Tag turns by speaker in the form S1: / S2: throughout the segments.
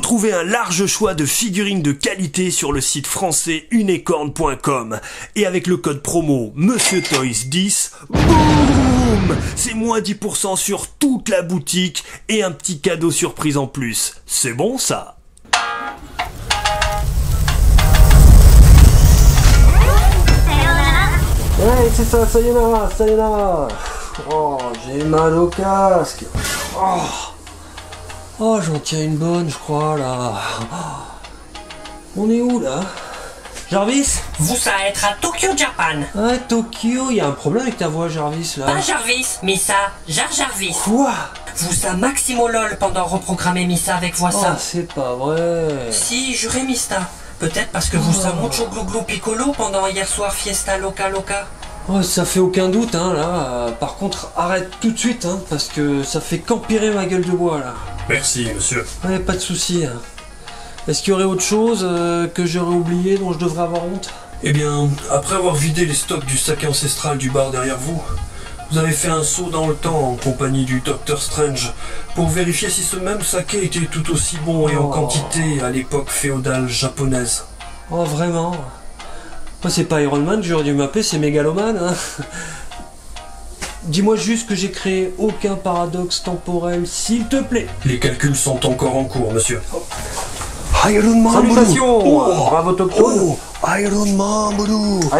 S1: Retrouvez un large choix de figurines de qualité sur le site français unicorn.com. Et avec le code promo MonsieurToys10, boum, c'est moins 10% sur toute la boutique et un petit cadeau surprise en plus. C'est bon ça?
S2: Ouais, c'est ça, sayonara. Oh, j'ai mal au casque. Oh, j'en tiens une bonne, je crois, là. On est où, là? Jarvis?
S3: Vous ça être à Tokyo, Japan.
S2: Ah, Tokyo, y a un problème avec ta voix, Jarvis, là.
S3: Pas Jarvis, Misa, Jarvis.
S2: Quoi?
S3: Vous ça Maximo LOL pendant reprogrammer Misa avec voix ça.
S2: Oh, c'est pas vrai.
S3: Si, jurez Mista. Peut-être parce que vous ça mucho glu piccolo pendant hier soir fiesta loca.
S2: Oh, ça fait aucun doute, hein, là. Par contre, arrête tout de suite, hein, parce que ça fait qu'empirer ma gueule de bois, là.
S4: Merci, monsieur.
S2: Ouais, pas de souci. Hein. Est-ce qu'il y aurait autre chose que j'aurais oublié, dont je devrais avoir honte?
S4: Eh bien, après avoir vidé les stocks du saké ancestral du bar derrière vous, vous avez fait un saut dans le temps en compagnie du Docteur Strange pour vérifier si ce même saké était tout aussi bon et en quantité à l'époque féodale japonaise.
S2: Oh, vraiment? Moi, c'est pas Iron Man que j'aurais dû m'appeler, c'est Mégalomane, hein. Dis-moi juste que j'ai créé aucun paradoxe temporel, s'il te plaît.
S4: Les calculs sont encore en cours, monsieur.
S1: Iron Man.
S2: Salutations, bravo autochtone.
S1: Iron Man.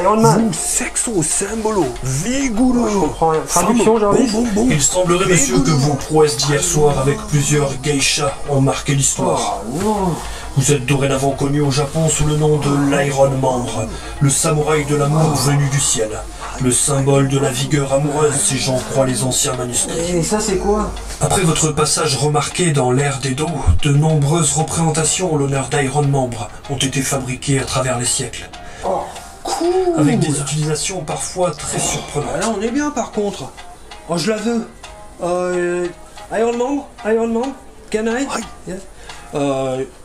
S2: Iron Man.
S1: Sexo symbolo. Vigolo.
S2: Je comprends rien. Traduction, Jarvis?
S4: Il semblerait, monsieur, que vos prouesses d'hier soir avec plusieurs geishas ont marqué l'histoire.
S2: Non.
S4: Vous êtes dorénavant connu au Japon sous le nom de l'Iron Membre, le samouraï de l'amour venu du ciel, le symbole de la vigueur amoureuse si j'en crois les anciens manuscrits.
S2: Et ça, c'est quoi?
S4: Après votre passage remarqué dans l'ère d'Edo, de nombreuses représentations en l'honneur d'Iron Membre ont été fabriquées à travers les siècles.
S2: Oh, cool.
S4: Avec des utilisations parfois très surprenantes.
S2: Là, on est bien, par contre. Oh, je la veux. Iron Man, can I? Yeah.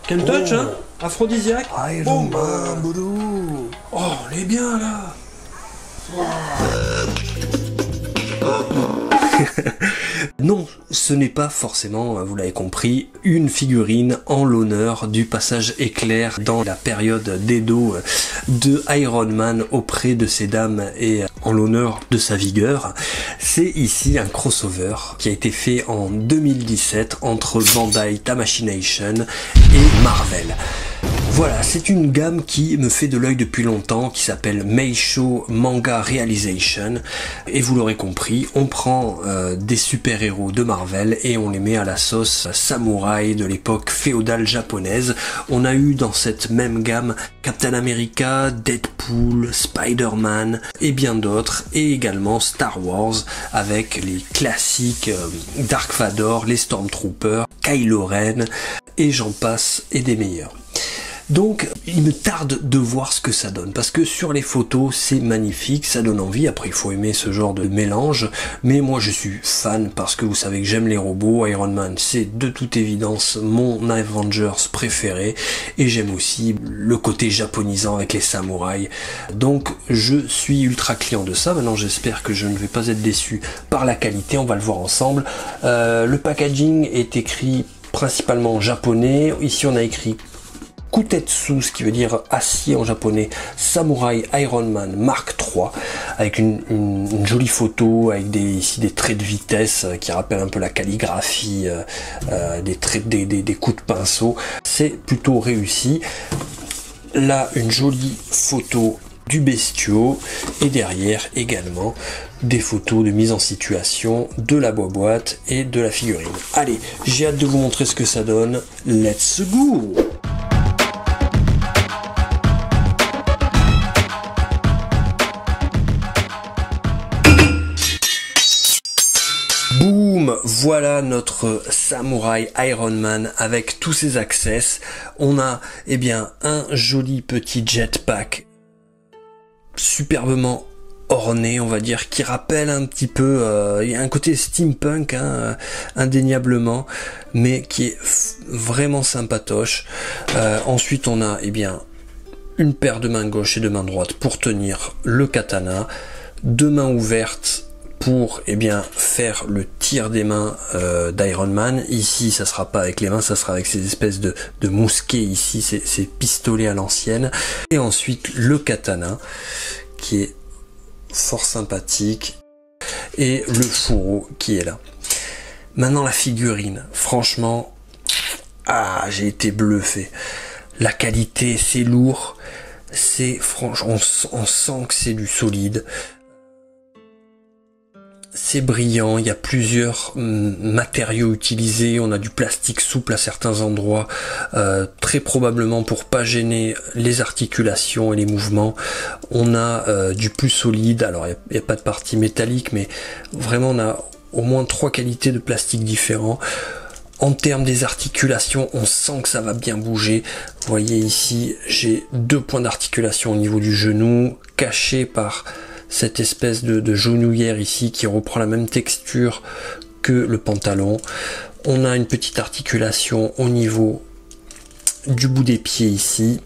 S2: Can touch, hein? Aphrodisiaque.
S1: Iron Man.
S2: Oh, on est bien, là.
S1: Non, ce n'est pas forcément, vous l'avez compris, une figurine en l'honneur du passage éclair dans la période d'Edo de Iron Man auprès de ces dames et en l'honneur de sa vigueur. C'est ici un crossover qui a été fait en 2017 entre Bandai Tamashii et Marvel. Voilà, c'est une gamme qui me fait de l'œil depuis longtemps, qui s'appelle Meisho Manga Realization, et vous l'aurez compris, on prend des super-héros de Marvel et on les met à la sauce samouraï de l'époque féodale japonaise. On a eu dans cette même gamme Captain America, Deadpool, Spider-Man et bien d'autres, et également Star Wars avec les classiques Dark Vador, les Stormtroopers, Kylo Ren, et j'en passe et des meilleurs. Donc, il me tarde de voir ce que ça donne, parce que sur les photos, c'est magnifique, ça donne envie. Après, il faut aimer ce genre de mélange, mais moi, je suis fan, parce que vous savez que j'aime les robots. Iron Man, c'est de toute évidence mon Avengers préféré, et j'aime aussi le côté japonisant avec les samouraïs. Donc, je suis ultra client de ça. Maintenant, j'espère que je ne vais pas être déçu par la qualité, on va le voir ensemble. Le packaging est écrit principalement en japonais. Ici, on a écrit Kutetsu, ce qui veut dire acier en japonais, Samurai Iron Man Mark III, avec une jolie photo, avec ici des traits de vitesse qui rappellent un peu la calligraphie, des coups de pinceau. C'est plutôt réussi. Là, une jolie photo du bestiau, et derrière également des photos de mise en situation de la boîte et de la figurine. Allez, j'ai hâte de vous montrer ce que ça donne. Let's go! Boum, voilà notre Samurai Iron Man avec tous ses access. On a un joli petit jetpack superbement orné, on va dire, qui rappelle un petit peu, il y a un côté steampunk, indéniablement, mais qui est vraiment sympatoche. Ensuite on a une paire de mains gauche et de main droite pour tenir le katana, deux mains ouvertes pour faire le tir des mains d'Iron Man. Ici ça sera pas avec les mains, ça sera avec ces espèces de mousquets ici, ces pistolets à l'ancienne. Et ensuite le katana qui est fort sympathique et le fourreau qui est là. Maintenant la figurine, franchement, j'ai été bluffé. La qualité, c'est lourd, c'est franchement, on sent que c'est du solide. C'est brillant, il y a plusieurs matériaux utilisés, on a du plastique souple à certains endroits, très probablement pour pas gêner les articulations et les mouvements. On a du plus solide, alors il n'y a pas de partie métallique, mais vraiment on a au moins 3 qualités de plastique différents. En termes des articulations, on sent que ça va bien bouger. Vous voyez ici, j'ai 2 points d'articulation au niveau du genou, cachés par cette espèce de genouillère ici qui reprend la même texture que le pantalon. On a une petite articulation au niveau du bout des pieds ici.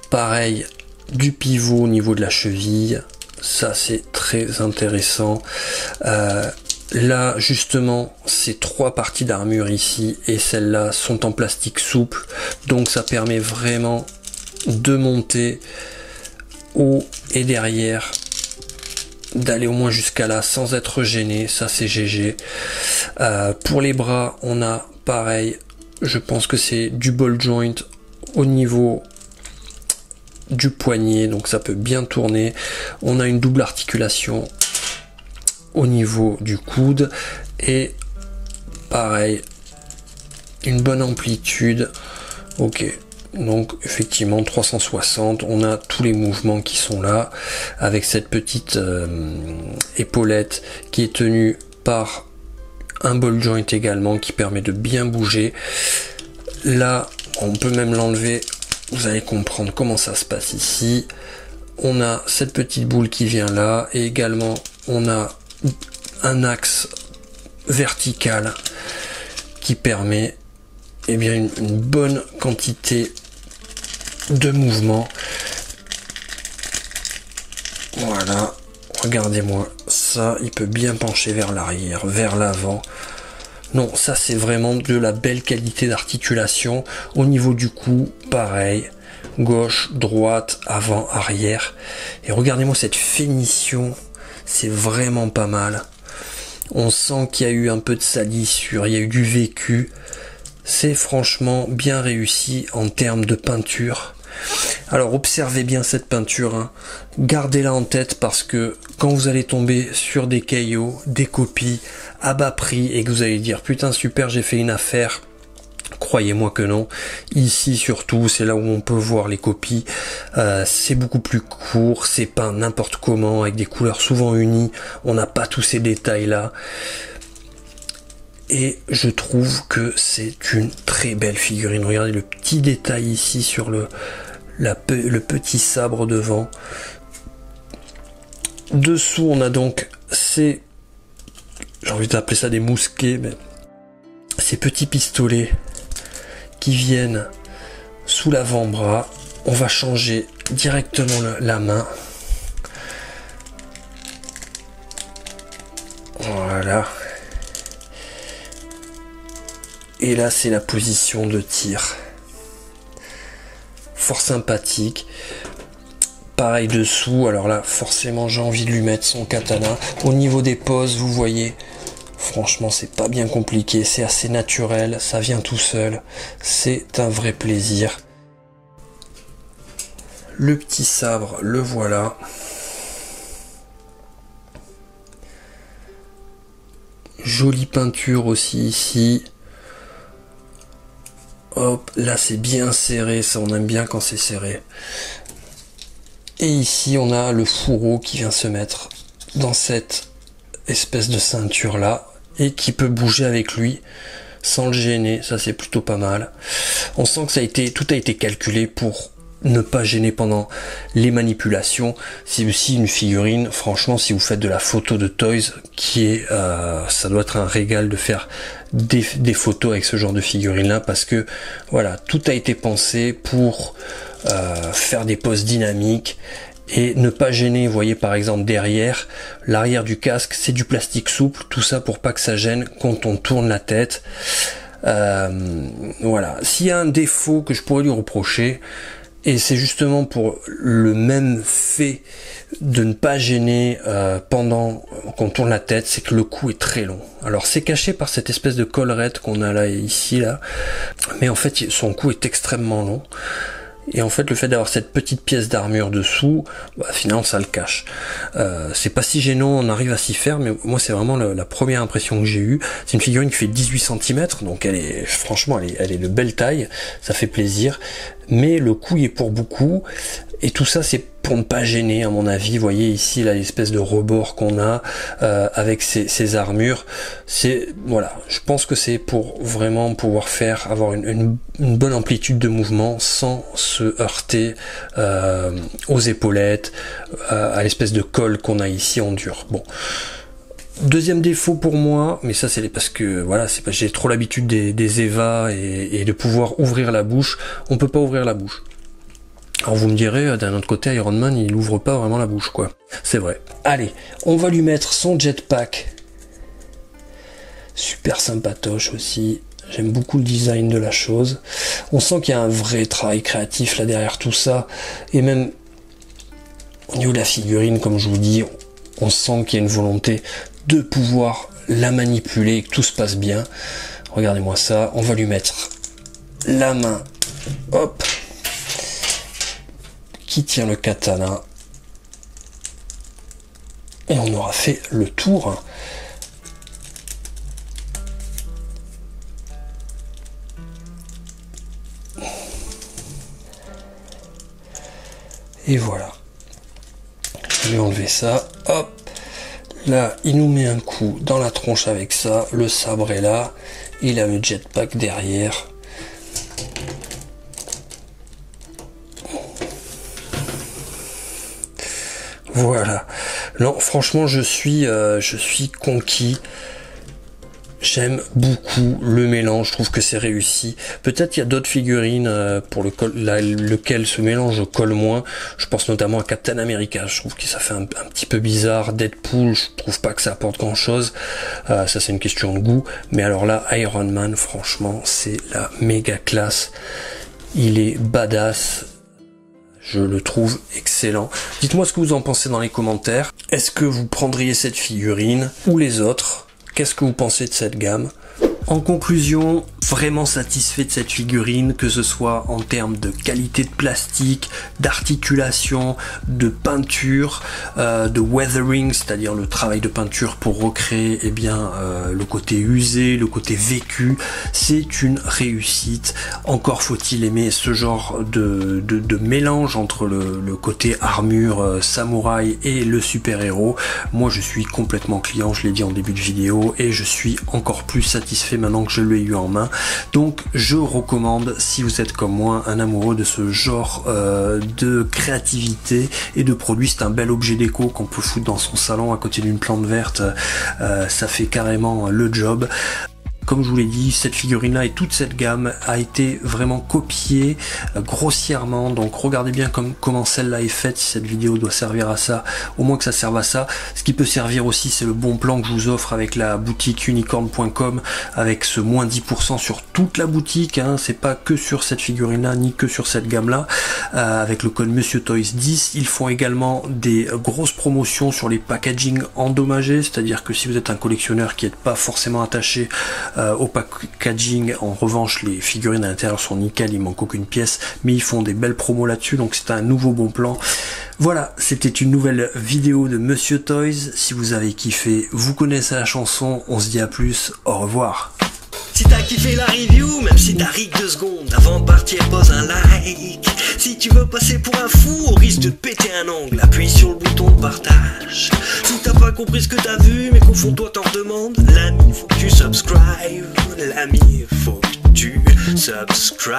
S1: Pareil, du pivot au niveau de la cheville. Ça, c'est très intéressant. Là, justement, ces 3 parties d'armure ici et celle-là sont en plastique souple. Donc, ça permet vraiment de monter haut et derrière, d'aller au moins jusqu'à là sans être gêné. Ça, c'est GG. Pour les bras, on a pareil. Je pense que c'est du ball joint au niveau du poignet. Donc, ça peut bien tourner. On a une double articulation au niveau du coude et pareil une bonne amplitude. Ok, donc effectivement 360, on a tous les mouvements qui sont là avec cette petite épaulette qui est tenue par un ball joint également qui permet de bien bouger. Là on peut même l'enlever, vous allez comprendre comment ça se passe ici. On a cette petite boule qui vient là et également on a un axe vertical qui permet une bonne quantité de mouvement. Voilà, regardez-moi ça, il peut bien pencher vers l'arrière, vers l'avant. Non, ça c'est vraiment de la belle qualité d'articulation. Au niveau du cou, pareil, gauche, droite, avant, arrière. Et regardez-moi cette finition. C'est vraiment pas mal. On sent qu'il y a eu un peu de salissure, il y a eu du vécu. C'est franchement bien réussi en termes de peinture. Alors observez bien cette peinture, hein. Gardez-la en tête parce que quand vous allez tomber sur des caillots, des copies à bas prix et que vous allez dire putain super j'ai fait une affaire, croyez-moi que non. Ici surtout c'est là où on peut voir les copies, c'est beaucoup plus court, c'est peint n'importe comment avec des couleurs souvent unies, on n'a pas tous ces détails là. Et je trouve que c'est une très belle figurine. Regardez le petit détail ici sur le petit sabre devant. Dessous, on a donc ces, j'ai envie d'appeler ça des mousquets, mais ces petits pistolets qui viennent sous l'avant-bras. On va changer directement la main. Voilà. Et là, c'est la position de tir. Fort sympathique. Pareil dessous. Alors là, forcément, j'ai envie de lui mettre son katana. Au niveau des poses, vous voyez, franchement, c'est pas bien compliqué. C'est assez naturel. Ça vient tout seul. C'est un vrai plaisir. Le petit sabre, le voilà. Jolie peinture aussi ici. Hop, là c'est bien serré, ça on aime bien quand c'est serré. Et ici on a le fourreau qui vient se mettre dans cette espèce de ceinture là et qui peut bouger avec lui sans le gêner, ça c'est plutôt pas mal. On sent que tout a été calculé pour ne pas gêner pendant les manipulations. C'est aussi une figurine, franchement si vous faites de la photo de toys, qui est ça doit être un régal de faire des photos avec ce genre de figurine là, parce que voilà, tout a été pensé pour faire des poses dynamiques et ne pas gêner. Vous voyez par exemple derrière, l'arrière du casque, c'est du plastique souple, tout ça pour pas que ça gêne quand on tourne la tête. Voilà. S'il y a un défaut que je pourrais lui reprocher, et c'est justement pour le même fait de ne pas gêner pendant qu'on tourne la tête, c'est que le cou est très long. Alors c'est caché par cette espèce de collerette qu'on a là ici là, mais en fait son cou est extrêmement long. Et en fait le fait d'avoir cette petite pièce d'armure dessous, bah, finalement ça le cache. C'est pas si gênant, on arrive à s'y faire, mais moi c'est vraiment la première impression que j'ai eue. C'est une figurine qui fait 18 cm, donc elle est franchement elle est de belle taille, ça fait plaisir. Mais le coup y est pour beaucoup, et tout ça c'est pour ne pas gêner à mon avis. Vous voyez ici là l'espèce de rebord qu'on a avec ces armures, c'est voilà, je pense que c'est pour vraiment pouvoir avoir une bonne amplitude de mouvement sans se heurter aux épaulettes, à l'espèce de colle qu'on a ici en dur. Bon. Deuxième défaut pour moi, mais ça c'est parce que voilà, c'est parce que j'ai trop l'habitude des EVA et de pouvoir ouvrir la bouche. On peut pas ouvrir la bouche. Alors vous me direz, d'un autre côté, Iron Man il ouvre pas vraiment la bouche quoi. C'est vrai. Allez, on va lui mettre son jetpack. Super sympatoche aussi. J'aime beaucoup le design de la chose. On sent qu'il y a un vrai travail créatif là derrière tout ça. Et même au niveau de la figurine, comme je vous dis, on sent qu'il y a une volonté de pouvoir la manipuler et que tout se passe bien. Regardez-moi ça. On va lui mettre la main. Hop. Qui tient le katana. Et on aura fait le tour. Et voilà. Je vais enlever ça. Hop. Là, il nous met un coup dans la tronche avec ça. Le sabre est là. Il a le jetpack derrière. Voilà. Non, franchement, je suis conquis. J'aime beaucoup le mélange, je trouve que c'est réussi. Peut-être il y a d'autres figurines pour lequel ce mélange colle moins. Je pense notamment à Captain America, je trouve que ça fait un petit peu bizarre. Deadpool, je trouve pas que ça apporte grand chose. Ça c'est une question de goût. Mais alors là, Iron Man, franchement, c'est la méga classe. Il est badass. Je le trouve excellent. Dites-moi ce que vous en pensez dans les commentaires. Est-ce que vous prendriez cette figurine ou les autres ? Qu'est-ce que vous pensez de cette gamme? En conclusion, vraiment satisfait de cette figurine, que ce soit en termes de qualité de plastique, d'articulation, de peinture, de weathering, c'est-à-dire le travail de peinture pour recréer le côté usé, le côté vécu. C'est une réussite. Encore faut-il aimer ce genre de mélange entre le côté armure samouraï et le super-héros. Moi je suis complètement client, je l'ai dit en début de vidéo, et je suis encore plus satisfait maintenant que je l'ai eu en main. Donc je recommande, si vous êtes comme moi un amoureux de ce genre de créativité et de produits, c'est un bel objet déco qu'on peut foutre dans son salon à côté d'une plante verte, ça fait carrément le job. Comme je vous l'ai dit, cette figurine-là et toute cette gamme a été vraiment copiée grossièrement. Donc regardez bien comment celle-là est faite. Si cette vidéo doit servir à ça, au moins que ça serve à ça. Ce qui peut servir aussi, c'est le bon plan que je vous offre avec la boutique unicorn.com, avec ce moins 10% sur toute la boutique. Hein. C'est pas que sur cette figurine-là, ni que sur cette gamme-là. Avec le code Monsieur Toys 10, ils font également des grosses promotions sur les packaging endommagés. C'est-à-dire que si vous êtes un collectionneur qui n'est pas forcément attaché au packaging, en revanche les figurines à l'intérieur sont nickel, il manque aucune pièce, mais ils font des belles promos là-dessus, donc c'est un nouveau bon plan. Voilà, c'était une nouvelle vidéo de Monsieur Toys. Si vous avez kiffé, vous connaissez la chanson, on se dit à plus, au revoir.
S3: Si t'as kiffé la review, même si t'as rig 2 secondes, avant de partir pose un like. Si tu veux passer pour un fou, au risque de te péter un ongle, appuie sur le bouton de partage. Si t'as pas compris ce que t'as vu, mais qu'au fond toi t'en demandes, l'ami faut que tu subscribes, l'ami faut que tu subscribes.